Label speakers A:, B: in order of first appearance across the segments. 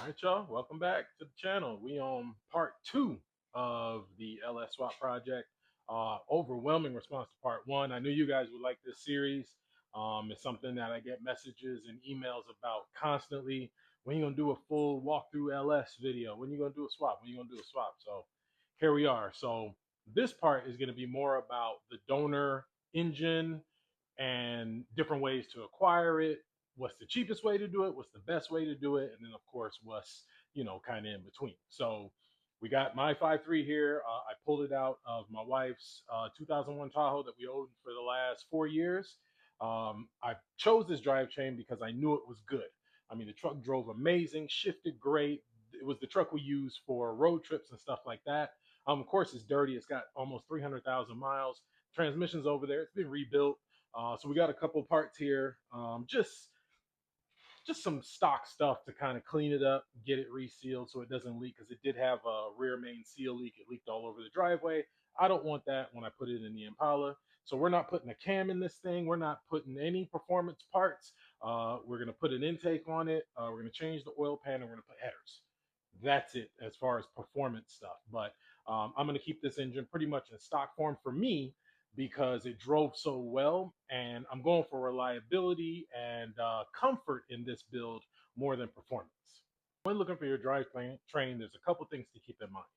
A: All right, y'all. Welcome back to the channel. We on part two of the LS swap project. Overwhelming response to part one. I knew you guys would like this series. It's something that I get messages and emails about constantly. When you gonna do a full walkthrough LS video? When you gonna do a swap? When you gonna do a swap? So here we are. So this part is gonna be more about the donor engine and different ways to acquire it. What's the cheapest way to do it? What's the best way to do it? And then, of course, what's kind of in between. So we got my 5.3 here. I pulled it out of my wife's 2001 Tahoe that we owned for the last 4 years. I chose this drivetrain because I knew it was good. I mean, the truck drove amazing, shifted great. It was the truck we used for road trips and stuff like that. Of course, it's dirty. It's got almost 300,000 miles. Transmission's over there. It's been rebuilt. So we got a couple parts here, just some stock stuff to kind of clean it up, get it resealed so it doesn't leak because it did have a rear main seal leak. It leaked all over the driveway. I don't want that when I put it in the Impala. So we're not putting a cam in this thing. We're not putting any performance parts. We're going to put an intake on it. We're going to change the oil pan and we're going to put headers. That's it as far as performance stuff. But I'm going to keep this engine pretty much in stock form for me because it drove so well, and I'm going for reliability and comfort in this build more than performance. When looking for your drivetrain, there's a couple things to keep in mind.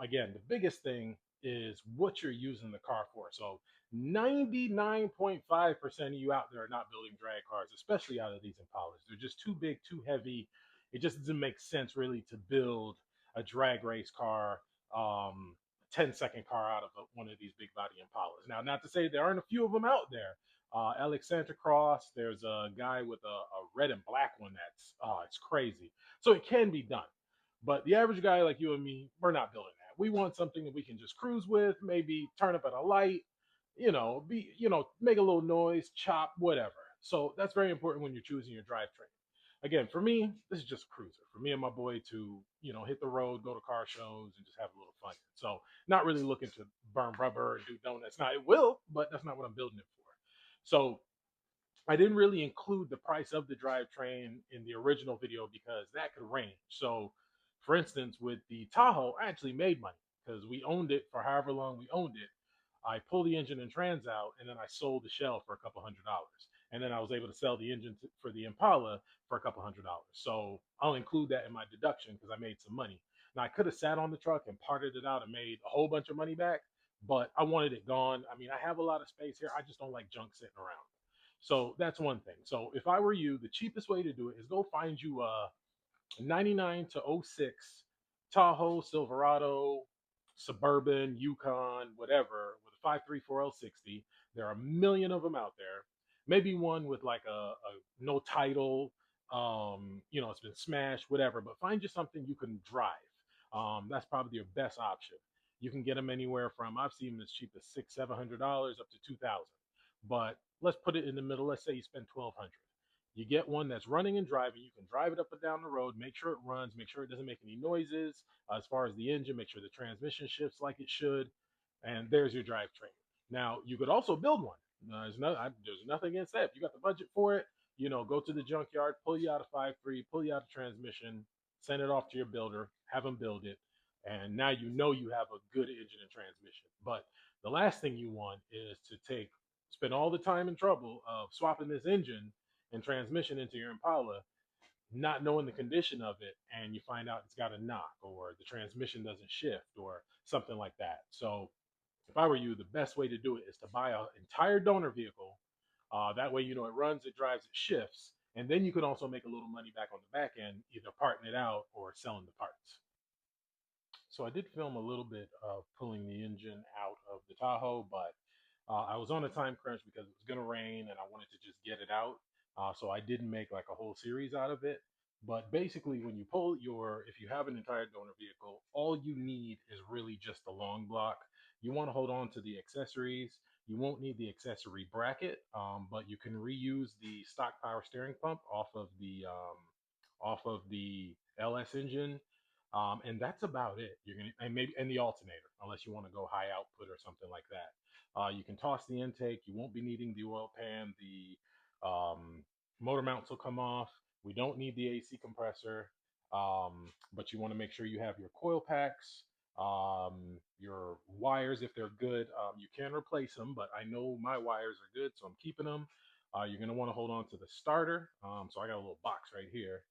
A: Again, the biggest thing is what you're using the car for. So 99.5% of you out there are not building drag cars, especially out of these Impalas. They're just too big, too heavy. It just doesn't make sense really to build a drag race car, 10-second car out of one of these big body Impalas. Now, not to say there aren't a few of them out there. Alex Santa Cross, there's a guy with a red and black one that's, it's crazy. So it can be done. But the average guy like you and me, we're not building that. We want something that we can just cruise with, maybe turn up at a light, make a little noise, chop, whatever. So that's very important when you're choosing your drivetrain. Again, for me, this is just a cruiser. For me and my boy to, hit the road, go to car shows, and just have a little fun. So not really looking to burn rubber and do donuts. Now it will, but that's not what I'm building it for. So I didn't really include the price of the drivetrain in the original video because that could range. So, for instance, with the Tahoe, I actually made money because we owned it for however long we owned it. I pulled the engine and trans out, and then I sold the shell for a couple $100s. And then I was able to sell the engine for the Impala for a couple $100s. So I'll include that in my deduction because I made some money. Now I could have sat on the truck and parted it out and made a whole bunch of money back, but I wanted it gone. I mean, I have a lot of space here. I just don't like junk sitting around. So that's one thing. So if I were you, the cheapest way to do it is go find you a 99 to '06 Tahoe, Silverado, Suburban, Yukon, whatever, with a 5.34 L60. There are a million of them out there. Maybe one with like a no title, it's been smashed, whatever. But find you something you can drive. That's probably your best option. You can get them anywhere from I've seen them as cheap as $600-700 up to 2,000. But let's put it in the middle. Let's say you spend 1,200. You get one that's running and driving. You can drive it up and down the road, make sure it runs, make sure it doesn't make any noises as far as the engine, make sure the transmission shifts like it should, and there's your drivetrain. Now, you could also build one. There's nothing against that. If you got the budget for it, go to the junkyard, pull you out a 5.3, pull you out a transmission, send it off to your builder, have them build it, and now you have a good engine and transmission. But the last thing you want is to spend all the time and trouble of swapping this engine and transmission into your Impala, not knowing the condition of it, and you find out it's got a knock or the transmission doesn't shift or something like that. So if I were you, the best way to do it is to buy an entire donor vehicle. That way, it runs, it drives, it shifts, and then you can also make a little money back on the back end, either parting it out or selling the parts. So I did film a little bit of pulling the engine out of the Tahoe, but I was on a time crunch because it was going to rain and I wanted to just get it out. So I didn't make like a whole series out of it. But basically, when you if you have an entire donor vehicle, all you need is really just the long block. You want to hold on to the accessories. You won't need the accessory bracket, but you can reuse the stock power steering pump off of the LS engine, and that's about it. You're gonna and the alternator, unless you want to go high output or something like that. You can toss the intake. You won't be needing the oil pan. The motor mounts will come off. We don't need the AC compressor. But you want to make sure you have your coil packs, your wires if they're good. You can replace them, but I know my wires are good, so I'm keeping them. You're going to want to hold on to the starter. So I got a little box right here.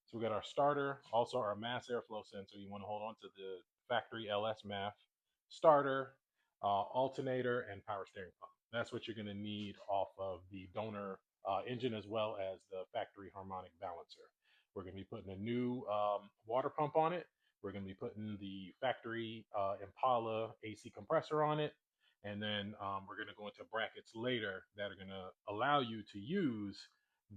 A: So we got our starter, also our mass airflow sensor. You want to hold on to the factory LS MAF starter, alternator, and power steering pump. That's what you're going to need off of the donor engine, as well as the factory harmonic balancer. We're going to be putting a new water pump on it. We're going to be putting the factory Impala AC compressor on it. And then we're going to go into brackets later that are going to allow you to use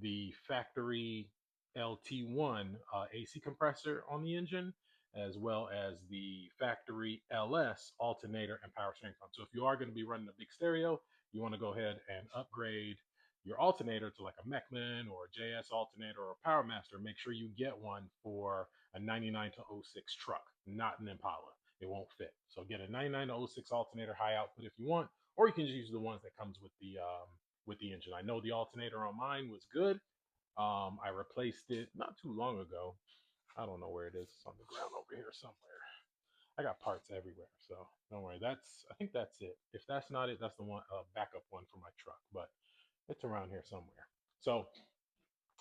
A: the factory LT1 AC compressor on the engine, as well as the factory LS alternator and power steering pump. So if you are going to be running a big stereo, you want to go ahead and upgrade your alternator to like a Mechman or a JS alternator or a PowerMaster. Make sure you get one for a 99 to '06 truck, not an Impala. It won't fit. So get a 99 to '06 alternator high output if you want, or you can just use the ones that comes with the engine. I know the alternator on mine was good. I replaced it not too long ago. I don't know where it is. It's on the ground over here somewhere. I got parts everywhere, so don't worry. I think that's it. If that's not it, that's the one backup one for my truck, but it's around here somewhere. So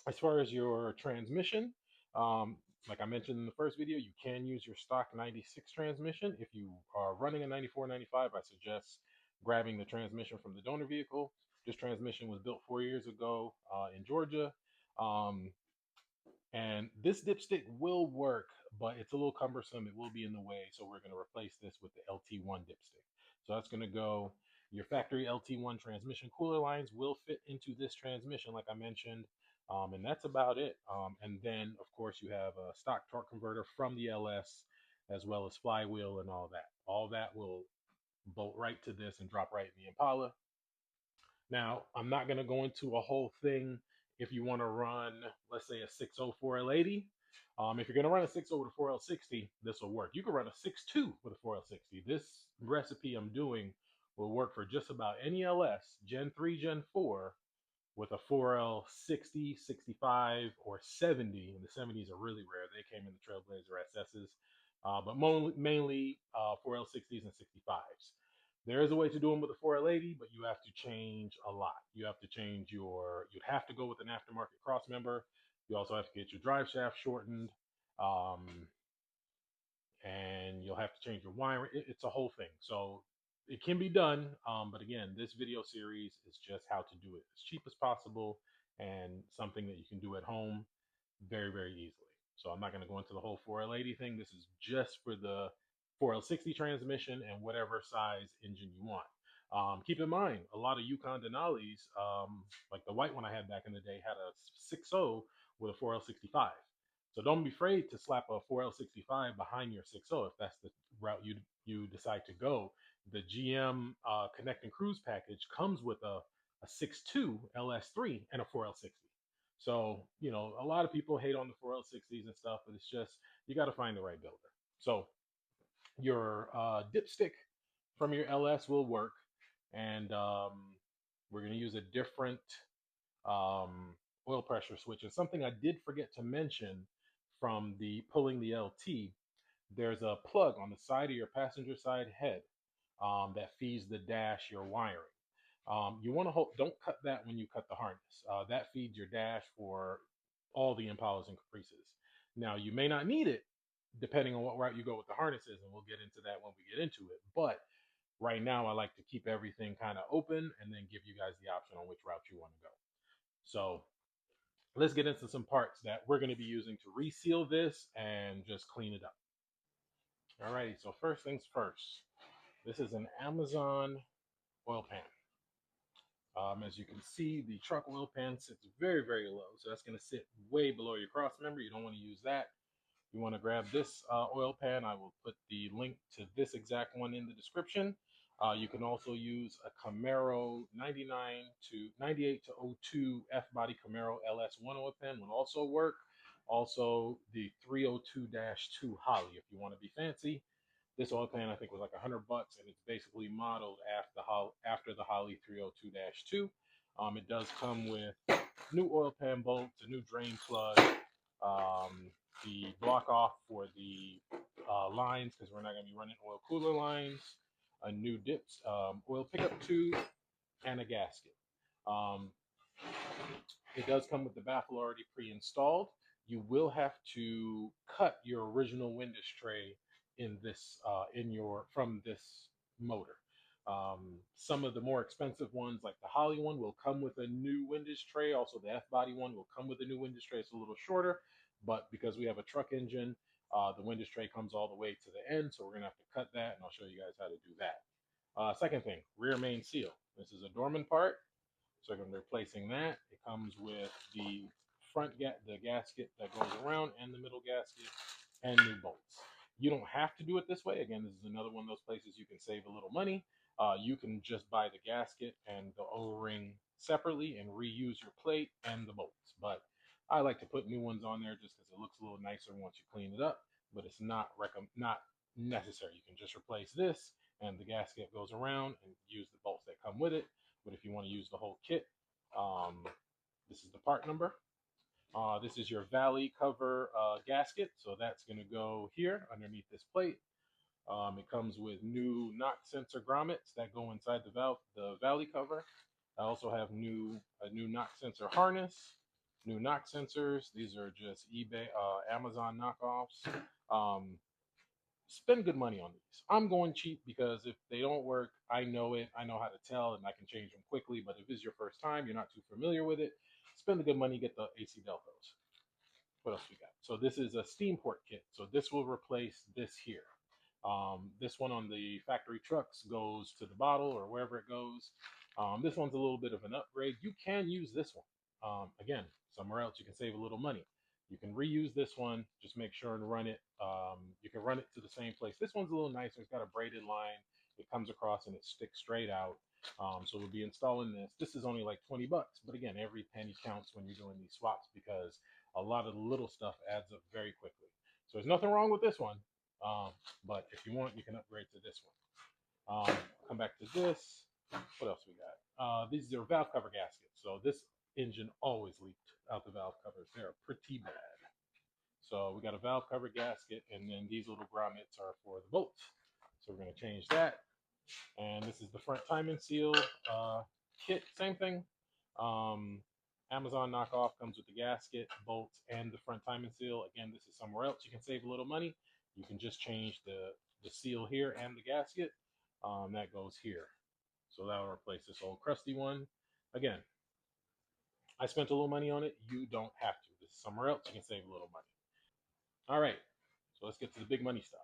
A: as far as your transmission, like I mentioned in the first video, you can use your stock 96 transmission. If you are running a 94, 95, I suggest grabbing the transmission from the donor vehicle. This transmission was built 4 years ago in Georgia. Um, and this dipstick will work, but it's a little cumbersome. It will be in the way. So we're going to replace this with the LT1 dipstick. So that's going to go, your factory LT1 transmission cooler lines will fit into this transmission, like I mentioned. And that's about it. And then, of course, you have a stock torque converter from the LS, as well as flywheel and all that. All that will bolt right to this and drop right in the Impala. Now, I'm not going to go into a whole thing if you want to run, let's say, a 6.0 4L80. If you're going to run a 6.0 with a 4L60, this will work. You can run a 6.2 with a 4L60. This recipe I'm doing will work for just about any LS, Gen 3, Gen 4, with a 4L60, 65, or 70. And the 70s are really rare. They came in the Trailblazer SSs, but mainly 4L60s and 65s. There is a way to do them with a 4L80, but you have to change a lot. You have to change you'd have to go with an aftermarket cross member. You also have to get your drive shaft shortened. Um, and you'll have to change your wiring. It's a whole thing. So it can be done. But again, this video series is just how to do it as cheap as possible and something that you can do at home very, very easily. So I'm not going to go into the whole 4L80 thing. This is just for the 4L60 transmission and whatever size engine you want. Keep in mind, a lot of Yukon Denali's, like the white one I had back in the day, had a 6.0 with a 4L65. So don't be afraid to slap a 4L65 behind your 6.0 if that's the route you decide to go. The GM Connect and Cruise package comes with a 6.2 LS3 and a 4L60. So, a lot of people hate on the 4L60s and stuff, but it's just, you got to find the right builder. So your dipstick from your LS will work. And we're going to use a different oil pressure switch. And something I did forget to mention from the pulling the LT, there's a plug on the side of your passenger side head that feeds the dash your wiring. You want to don't cut that when you cut the harness. That feeds your dash for all the Impalas and Caprices. Now, you may not need it depending on what route you go with the harnesses, and we'll get into that when we get into it. But right now, I like to keep everything kind of open and then give you guys the option on which route you want to go. So let's get into some parts that we're going to be using to reseal this and just clean it up. Alrighty, so first things first. This is an Amazon oil pan. As you can see, the truck oil pan sits very, very low. So that's going to sit way below your cross member. You don't want to use that. You want to grab this oil pan. I will put the link to this exact one in the description. You can also use a Camaro 98 to 02 F-body Camaro LS1 oil pan would also work. Also, the 302-2 Holly if you want to be fancy. This oil pan I think was like $100, and it's basically modeled after the Holly 302-2. It does come with new oil pan bolts, a new drain plug, the block off for the lines because we're not going to be running oil cooler lines, a new dips, oil pickup tube, and a gasket. Um, it does come with the baffle already pre-installed. You will have to cut your original wind tray in this in your from this motor. Some of the more expensive ones, like the Holly one, will come with a new windage tray. Also, the F body one will come with a new windage tray. It's a little shorter, but because we have a truck engine, the windage tray comes all the way to the end. So we're gonna have to cut that, and I'll show you guys how to do that. Second thing, rear main seal. This is a dormant part. So I'm replacing that. It comes with the the gasket that goes around, and the middle gasket, and new bolts. You don't have to do it this way. Again, this is another one of those places you can save a little money. You can just buy the gasket and the O-ring separately and reuse your plate and the bolts. But I like to put new ones on there just because it looks a little nicer once you clean it up. But it's not necessary. You can just replace this, and the gasket goes around, and use the bolts that come with it. But if you want to use the whole kit, um, this is the part number. This is your valley cover gasket, so that's going to go here underneath this plate. It comes with new knock sensor grommets that go inside the valley cover. I also have a new knock sensor harness, new knock sensors. These are just eBay, Amazon knockoffs. Um, Spend good money on these. I'm going cheap because if they don't work, I know it. I know how to tell, and I can change them quickly. But if it's your first time, you're not too familiar with it, spend the good money, get the AC Delcos. What else we got? So this is a steam port kit. So this will replace this here. This one on the factory trucks goes to the bottle or wherever it goes. This one's a little bit of an upgrade. You can use this one. Again, somewhere else you can save a little money. You can reuse this one. Just make sure and run it. You can run it to the same place. This one's a little nicer. It's got a braided line. It comes across and it sticks straight out. So we'll be installing this. This is only like 20 bucks. But again, every penny counts when you're doing these swaps because a lot of the little stuff adds up very quickly. So there's nothing wrong with this one. But if you want, you can upgrade to this one. Come back to this. What else we got? These are valve cover gaskets. So this engine always leaked out the valve covers. They're pretty bad. So we got a valve cover gasket, and then these little grommets are for the bolts. So we're going to change that. And this is the front timing seal kit. Same thing. Um, Amazon knockoff comes with the gasket, bolts, and the front timing seal. Again, this is somewhere else. You can save a little money. You can just change the seal here and the gasket. That goes here. So that'll replace this old crusty one. Again, I spent a little money on it. You don't have to. This is somewhere else. You can save a little money. All right. So let's get to the big money stuff.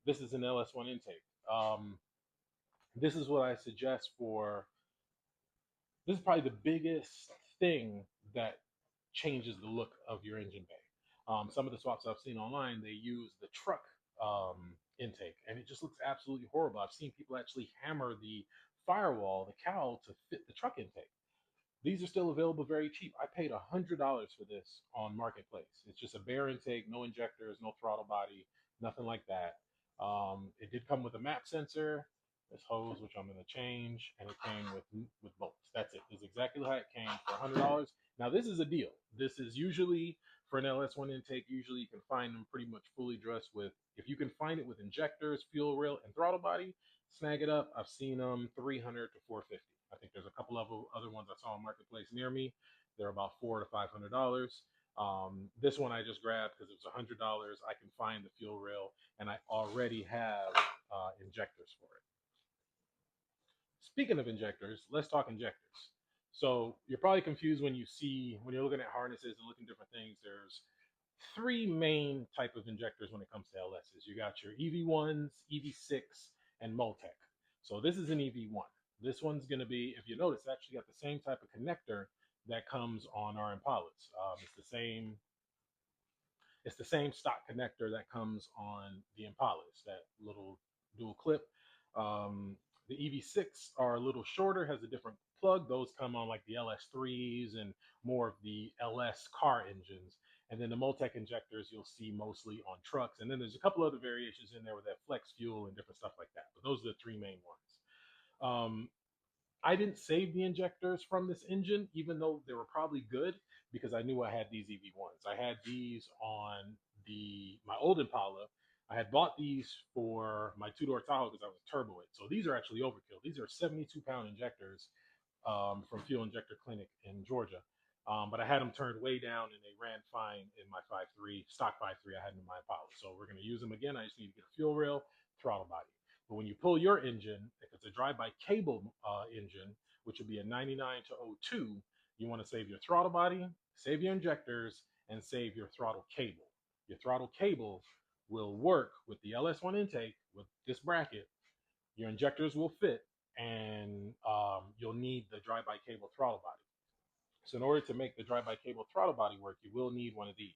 A: This is an LS1 intake. This is what I suggest for. This is probably the biggest thing that changes the look of your engine bay. Some of the swaps I've seen online, they use the truck intake, and it just looks absolutely horrible. I've seen people actually hammer the firewall, the cowl, to fit the truck intake. These are still available very cheap. I paid $100 for this on Marketplace. It's just a bare intake, no injectors, no throttle body, nothing like that. It did come with a map sensor, this hose, which I'm going to change, and it came with bolts. That's it. This is exactly how it came for $100. Now, this is a deal. This is usually for an LS1 intake. Usually, you can find them pretty much fully dressed with. If you can find it with injectors, fuel rail, and throttle body, snag it up. I've seen them 300 to 450. I think there's a couple of other ones I saw on Marketplace near me. They're about $400 to $500. This one I just grabbed because it was $100. I can find the fuel rail, and I already have injectors for it. Speaking of injectors, let's talk injectors. So you're probably confused when you're looking at harnesses and looking at different things. There's three main type of injectors when it comes to LSs. You got your EV1s, EV6, and Multec. So this is an EV1. This one's going to be, if you notice, actually got the same type of connector that comes on our Impalas. It's the same stock connector that comes on the Impalas, that little dual clip. The EV6 are a little shorter, has a different plug. Those come on like the LS3s and more of the LS car engines. And then the Multec injectors you'll see mostly on trucks. And then there's a couple other variations in there with that flex fuel and different stuff like that. But those are the three main ones. I didn't save the injectors from this engine, even though they were probably good, because I knew I had these EV1s. I had these on my old Impala. I had bought these for my two-door Tahoe because I was turbo it. So these are actually overkill. These are 72-pound injectors from Fuel Injector Clinic in Georgia. But I had them turned way down and they ran fine in my 5.3, stock 5.3 I had in my Impala. So we're going to use them again. I just need to get a fuel rail, throttle body. But when you pull your engine, if it's a drive-by cable engine, which would be a 99 to 02, you want to save your throttle body, save your injectors, and save your throttle cable. Your throttle cable will work with the LS1 intake with this bracket. Your injectors will fit, and you'll need the drive-by cable throttle body. So in order to make the drive-by cable throttle body work, you will need one of these.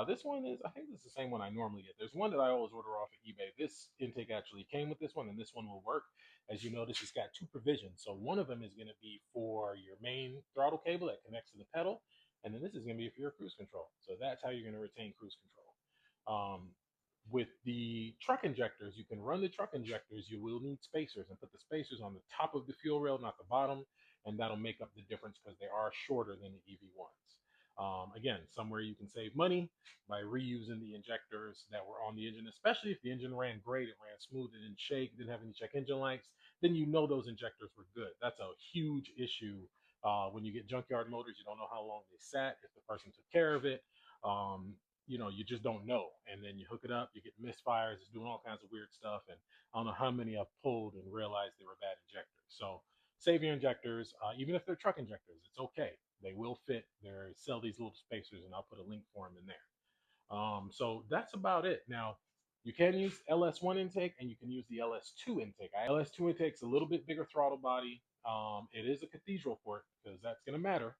A: This one is, I think this is the same one I normally get. There's one that I always order off of eBay. This intake actually came with this one, and this one will work. As you notice, it's got two provisions. So one of them is going to be for your main throttle cable that connects to the pedal, and then this is going to be for your cruise control. So that's how you're going to retain cruise control. With the truck injectors, you can run the truck injectors. You will need spacers and put the spacers on the top of the fuel rail, not the bottom, and that'll make up the difference because they are shorter than the EV1s. Again, somewhere you can save money by reusing the injectors that were on the engine, especially if the engine ran great, it ran smooth, it didn't shake, didn't have any check engine lights, then you know those injectors were good. That's a huge issue when you get junkyard motors. You don't know how long they sat, if the person took care of it. You just don't know. And then you hook it up, you get misfires, it's doing all kinds of weird stuff. And I don't know how many I've pulled and realized they were bad injectors. So save your injectors, even if they're truck injectors, it's okay. They will fit. They sell these little spacers, and I'll put a link for them in there. So that's about it. Now, you can use LS1 intake and you can use the LS2 intake. LS2 intake's a little bit bigger throttle body. It is a cathedral port because that's going to matter.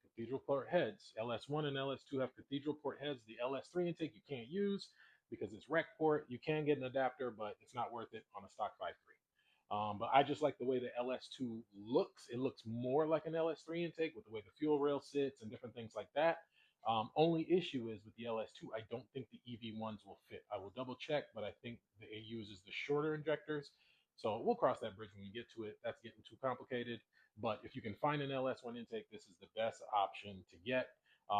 A: Cathedral port heads. LS1 and LS2 have cathedral port heads. The LS3 intake you can't use because it's rec port. You can get an adapter, but it's not worth it on a stock 5.3. But I just like the way the LS2 looks. It looks more like an LS3 intake with the way the fuel rail sits and different things like that. Only issue is with the LS2, I don't think the EV1s will fit. I will double check, but I think it uses the shorter injectors. So we'll cross that bridge when we get to it. That's getting too complicated. But if you can find an LS1 intake, this is the best option to get.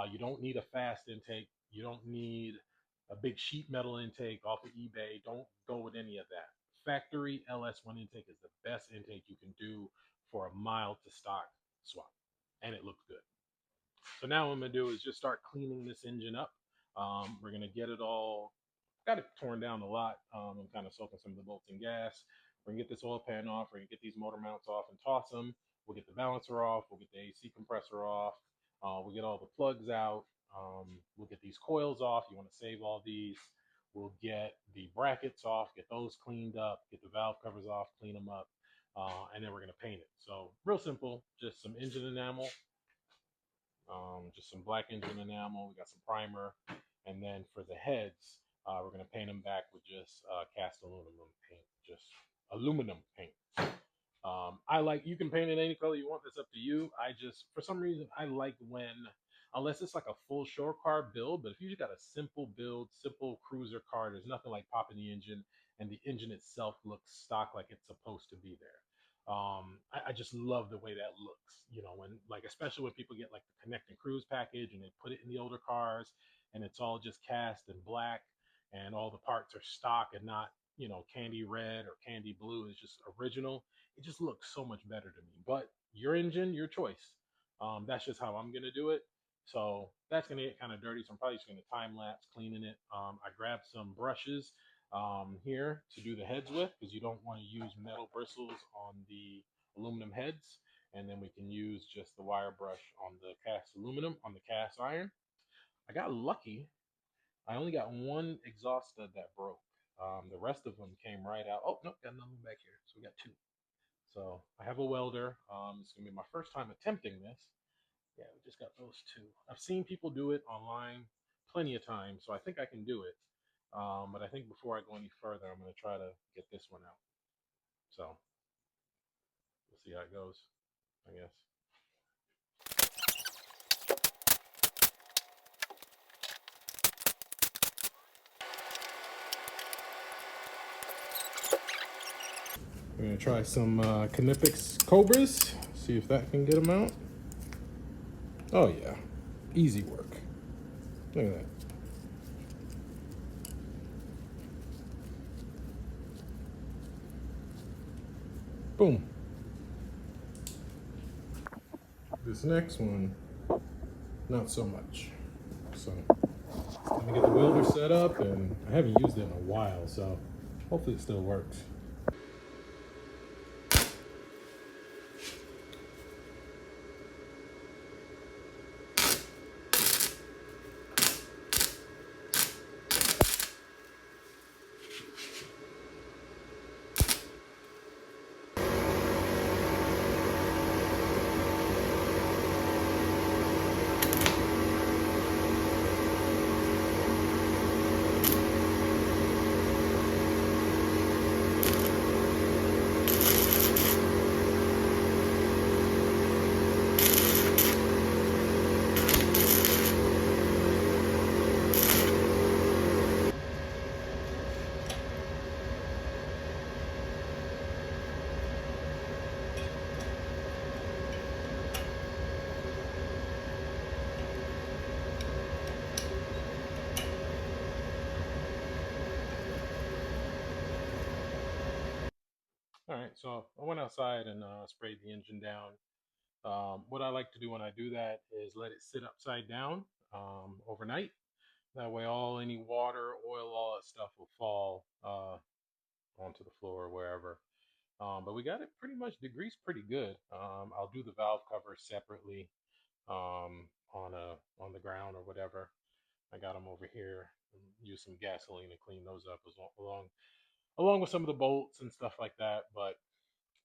A: You don't need a fast intake. You don't need a big sheet metal intake off of eBay. Don't go with any of that. Factory LS1 intake is the best intake you can do for a mild to stock swap, and it looks good. So now what I'm gonna do is just start cleaning this engine up. We're gonna get it all, got it torn down a lot. I'm kind of soaking some of the bolts in gas. We're gonna get this oil pan off. We're gonna get these motor mounts off and toss them. We'll get the balancer off. We'll get the AC compressor off. We'll get all the plugs out. We'll get these coils off. You want to save all these. We'll get the brackets off, get those cleaned up, get the valve covers off, clean them up, and then we're going to paint it. So real simple, just some engine enamel, just some black engine enamel. We got some primer, and then for the heads, we're going to paint them back with just cast aluminum paint, just aluminum paint. You can paint it any color you want. That's up to you. For some reason, I like unless it's like a full shore car build, but if you just got a simple build, simple cruiser car, there's nothing like popping the engine and the engine itself looks stock like it's supposed to be there. I just love the way that looks, especially when people get like the Connect and Cruise package and they put it in the older cars and it's all just cast in black and all the parts are stock and not, candy red or candy blue. It's just original. It just looks so much better to me. But your engine, your choice. That's just how I'm going to do it. So that's going to get kind of dirty. So I'm probably just going to time lapse cleaning it. I grabbed some brushes here to do the heads with because you don't want to use metal bristles on the aluminum heads. And then we can use just the wire brush on the cast aluminum, on the cast iron. I got lucky. I only got one exhaust stud that broke. The rest of them came right out. Oh, nope, got another one back here. So we got two. So I have a welder. It's going to be my first time attempting this. Yeah, we just got those two. I've seen people do it online plenty of times, so I think I can do it. But I think before I go any further, I'm going to try to get this one out. So we'll see how it goes, I guess. We're going to try some Caprice Cobras, see if that can get them out. Oh yeah, easy work. Look at that. Boom. This next one, not so much. So let me get the welder set up, and I haven't used it in a while, so hopefully it still works. All right, so I went outside and sprayed the engine down. What I like to do when I do that is let it sit upside down overnight. That way, all any water, oil, all that stuff will fall onto the floor or wherever. But we got it pretty much degreased pretty good. I'll do the valve cover separately on the ground or whatever. I got them over here. Use some gasoline to clean those up along with some of the bolts and stuff like that. But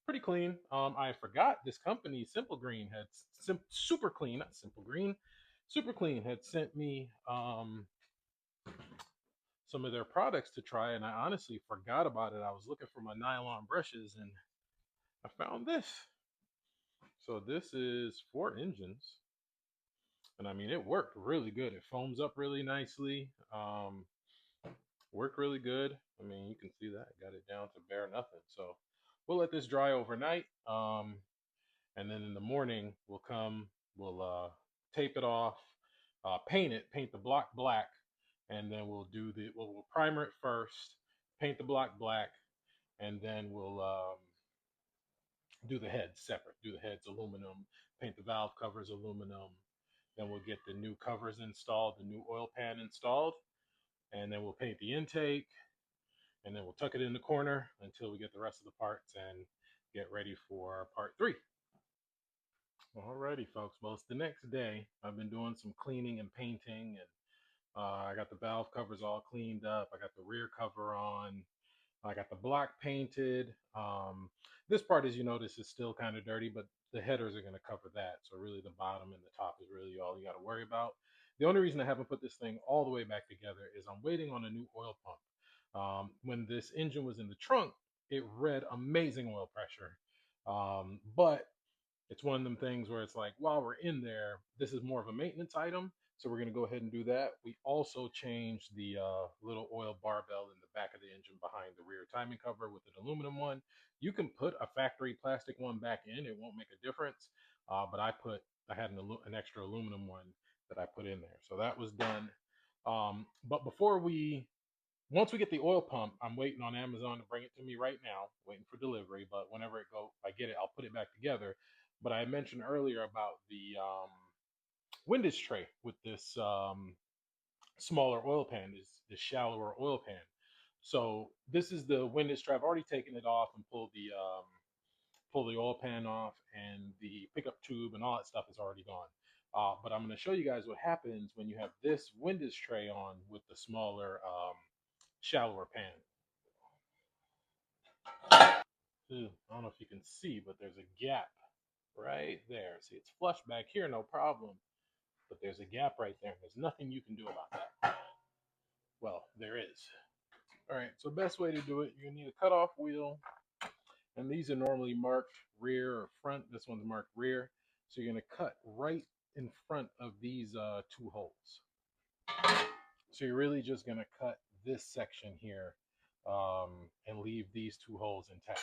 A: pretty clean. I forgot this company, Simple Green, had Super Clean, not Simple Green, Super Clean had sent me some of their products to try, and I honestly forgot about it. I was looking for my nylon brushes, and I found this. So this is 4 engines, and I mean it worked really good. It foams up really nicely. Worked really good. I mean you can see that got it down to bare nothing. So we'll let this dry overnight. And then in the morning we'll tape it off, paint the block black, and then we'll primer it first, paint the block black, and then we'll do the heads separate. Do the heads aluminum, paint the valve covers aluminum. Then we'll get the new covers installed, the new oil pan installed, and then we'll paint the intake, and then we'll tuck it in the corner until we get the rest of the parts and get ready for part 3. Alrighty, folks. Well, it's the next day. I've been doing some cleaning and painting, and I got the valve covers all cleaned up. I got the rear cover on. I got the block painted. This part, as you notice, is still kind of dirty, but the headers are going to cover that. So really the bottom and the top is really all you got to worry about. The only reason I haven't put this thing all the way back together is I'm waiting on a new oil pump. When this engine was in the trunk, it read amazing oil pressure. But it's one of them things where it's like, while we're in there, this is more of a maintenance item. So we're going to go ahead and do that. We also changed the little oil barbell in the back of the engine behind the rear timing cover with an aluminum one. You can put a factory plastic one back in. It won't make a difference. But I had an extra aluminum one that I put in there. So that was done. But once we get the oil pump, I'm waiting on Amazon to bring it to me right now, waiting for delivery. But whenever I get it, I'll put it back together. But I mentioned earlier about the windage tray with this smaller oil pan, this shallower oil pan. So this is the windage tray. I've already taken it off and pulled the oil pan off, and the pickup tube and all that stuff is already gone. But I'm going to show you guys what happens when you have this windage tray on with the smaller, shallower pan. I don't know if you can see, but there's a gap right there. See, it's flush back here, no problem. But there's a gap right there. There's nothing you can do about that. Well, there is. All right, so best way to do it, you're gonna need a cutoff wheel, and these are normally marked rear or front. This one's marked rear, so you're gonna cut right in front of these 2 holes. So you're really just gonna cut this section here and leave these 2 holes intact.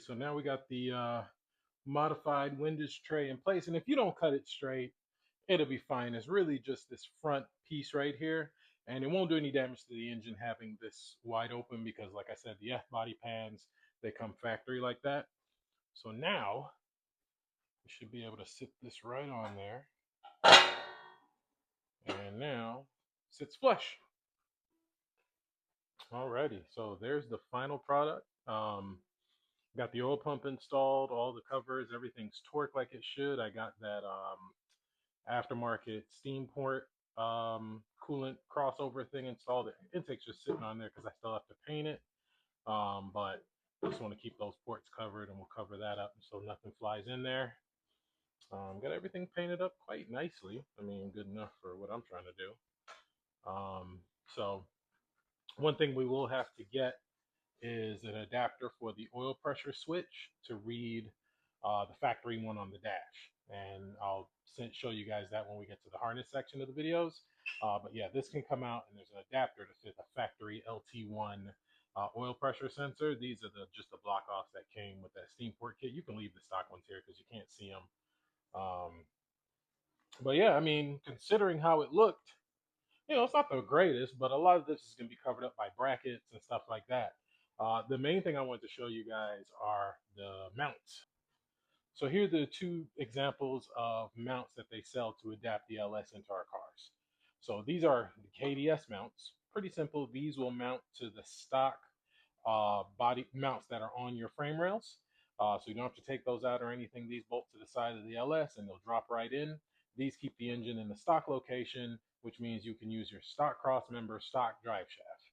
A: So now we got the modified windage tray in place. And if you don't cut it straight, it'll be fine. It's really just this front piece right here. And it won't do any damage to the engine having this wide open because, like I said, the F body pans, they come factory like that. So now we should be able to sit this right on there. And now sits flush. Alrighty, so there's the final product. Got the oil pump installed, all the covers, everything's torqued like it should. I got that aftermarket steam port coolant crossover thing installed. The intake's just sitting on there because I still have to paint it. But I just want to keep those ports covered, and we'll cover that up so nothing flies in there. Got everything painted up quite nicely. I mean, good enough for what I'm trying to do. So one thing we will have to get is an adapter for the oil pressure switch to read the factory one on the dash. And I'll show you guys that when we get to the harness section of the videos. But yeah, this can come out and there's an adapter to fit the factory LT1 oil pressure sensor. These are just the block offs that came with that steam port kit. You can leave the stock ones here because you can't see them. But yeah, I mean, considering how it looked, it's not the greatest, but a lot of this is going to be covered up by brackets and stuff like that. The main thing I want to show you guys are the mounts. So here are the two examples of mounts that they sell to adapt the LS into our cars. So these are the KDS mounts. Pretty simple. These will mount to the stock body mounts that are on your frame rails. So you don't have to take those out or anything. These bolt to the side of the LS and they'll drop right in. These keep the engine in the stock location, which means you can use your stock cross member, stock drive shaft.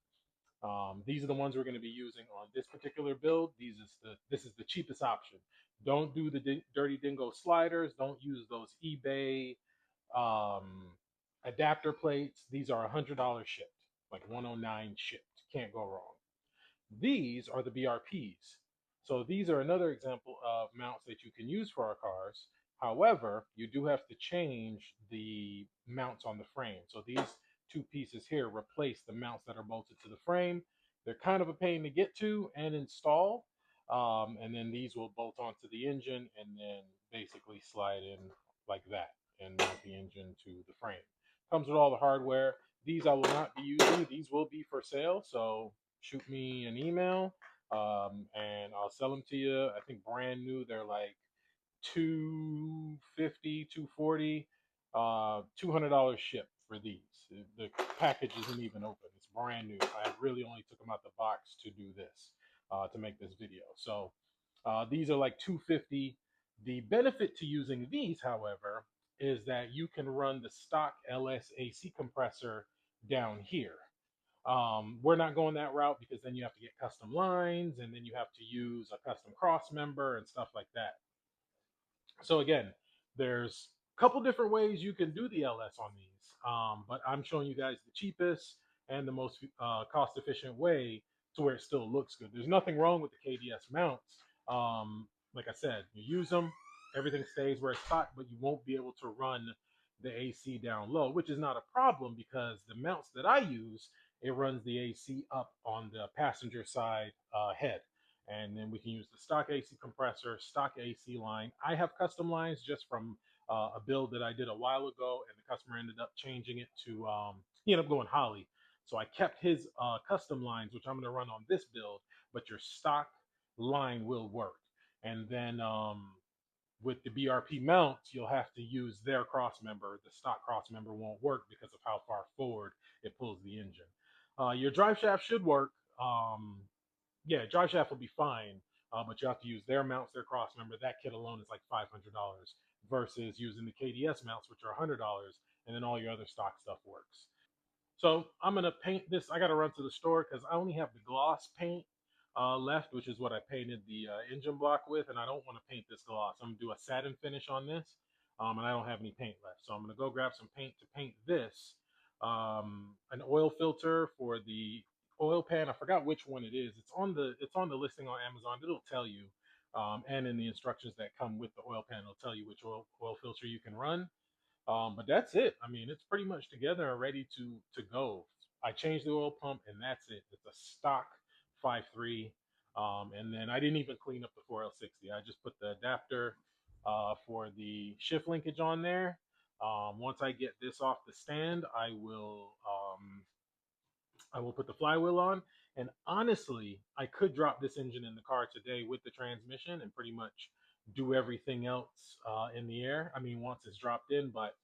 A: These are the ones we're going to be using on this particular build. This is the cheapest option. Don't do the Dirty Dingo sliders. Don't use those eBay adapter plates. These are $100 shipped, like 109 shipped. Can't go wrong. These are the BRPs. So these are another example of mounts that you can use for our cars. However, you do have to change the mounts on the frame. So these two pieces here replace the mounts that are bolted to the frame. They're kind of a pain to get to and install. And then these will bolt onto the engine and then basically slide in like that and mount the engine to the frame. Comes with all the hardware. These I will not be using. These will be for sale. So shoot me an email and I'll sell them to you. I think brand new, they're like 250, 240, $200 shipped for these. The package isn't even open. It's brand new. I really only took them out the box to do this, to make this video. So these are like 250. The benefit to using these, however, is that you can run the stock LS AC compressor down here. We're not going that route because then you have to get custom lines and then you have to use a custom cross member and stuff like that. So again, there's a couple different ways you can do the LS on these, but I'm showing you guys the cheapest and the most cost efficient way to where it still looks good. There's nothing wrong with the KDS mounts. Like I said, you use them, everything stays where it's hot, but you won't be able to run the AC down low, which is not a problem because the mounts that I use, it runs the AC up on the passenger side head. And then we can use the stock AC compressor, stock AC line. I have custom lines just from a build that I did a while ago, and the customer ended up changing it to, he ended up going Holly. So I kept his custom lines, which I'm going to run on this build, but your stock line will work. And then with the BRP mounts, you'll have to use their cross member. The stock cross member won't work because of how far forward it pulls the engine. Your drive shaft should work. Yeah, drive shaft will be fine, but you have to use their mounts, their cross member. That kit alone is like $500 versus using the KDS mounts, which are $100, and then all your other stock stuff works. So I'm gonna paint this. I gotta run to the store because I only have the gloss paint left, which is what I painted the engine block with, and I don't want to paint this gloss. I'm gonna do a satin finish on this, and I don't have any paint left. So I'm gonna go grab some paint to paint this. An oil filter for the oil pan. I forgot which one it is. It's on the listing on Amazon. It'll tell you, and in the instructions that come with the oil pan, it'll tell you which oil filter you can run. But that's it. I mean, it's pretty much together and ready to go. I changed the oil pump, and that's it. It's a stock 5.3. And then I didn't even clean up the 4L60. I just put the adapter for the shift linkage on there. Once I get this off the stand, I will put the flywheel on. And honestly, I could drop this engine in the car today with the transmission and pretty much do everything else in the air. I mean, once it's dropped in, but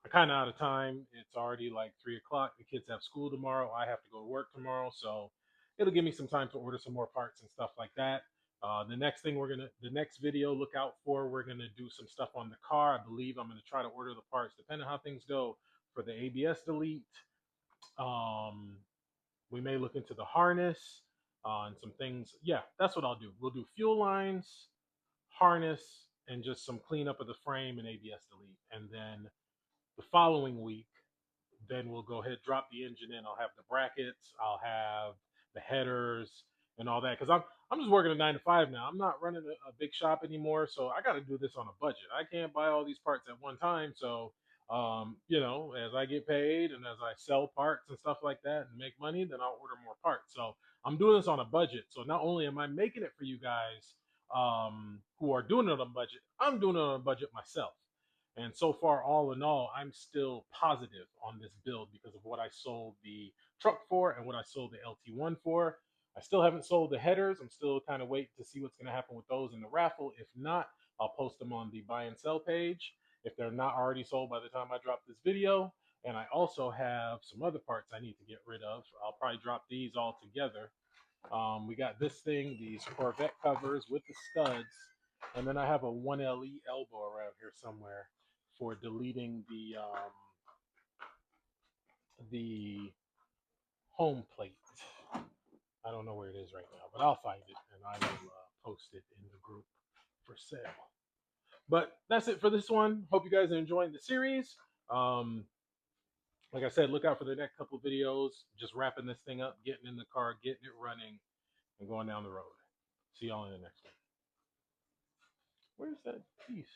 A: I'm kind of out of time. It's already like 3 o'clock. The kids have school tomorrow. I have to go to work tomorrow, so it'll give me some time to order some more parts and stuff like that. The next video, look out for. We're gonna do some stuff on the car. I believe I'm gonna try to order the parts, depending on how things go, for the ABS delete. Um, we may look into the harness and some things. Yeah, that's what I'll do. We'll do fuel lines, harness, and just some cleanup of the frame and ABS delete, and then the following week, then we'll go ahead, drop the engine in. I'll have the brackets, I'll have the headers and all that. Because I'm just working a 9 to 5 now. I'm not running a big shop anymore, so I got to do this on a budget. I can't buy all these parts at one time. So, as I get paid and as I sell parts and stuff like that and make money, then I'll order more parts. So I'm doing this on a budget. So not only am I making it for you guys who are doing it on a budget, I'm doing it on a budget myself. And so far, all in all, I'm still positive on this build because of what I sold the truck for and what I sold the LT1 for. I still haven't sold the headers. I'm still kind of waiting to see what's going to happen with those in the raffle. If not, I'll post them on the buy and sell page if they're not already sold by the time I drop this video. And I also have some other parts I need to get rid of. I'll probably drop these all together. We got this thing, these Corvette covers with the studs, and then I have a 1LE elbow around here somewhere for deleting the home plate. I don't know where it is right now, but I'll find it and I will post it in the group for sale. But that's it for this one. Hope you guys are enjoying the series. Um, like I said, look out for the next couple of videos. Just wrapping this thing up, getting in the car, getting it running, and going down the road. See y'all in the next one. Where's that piece?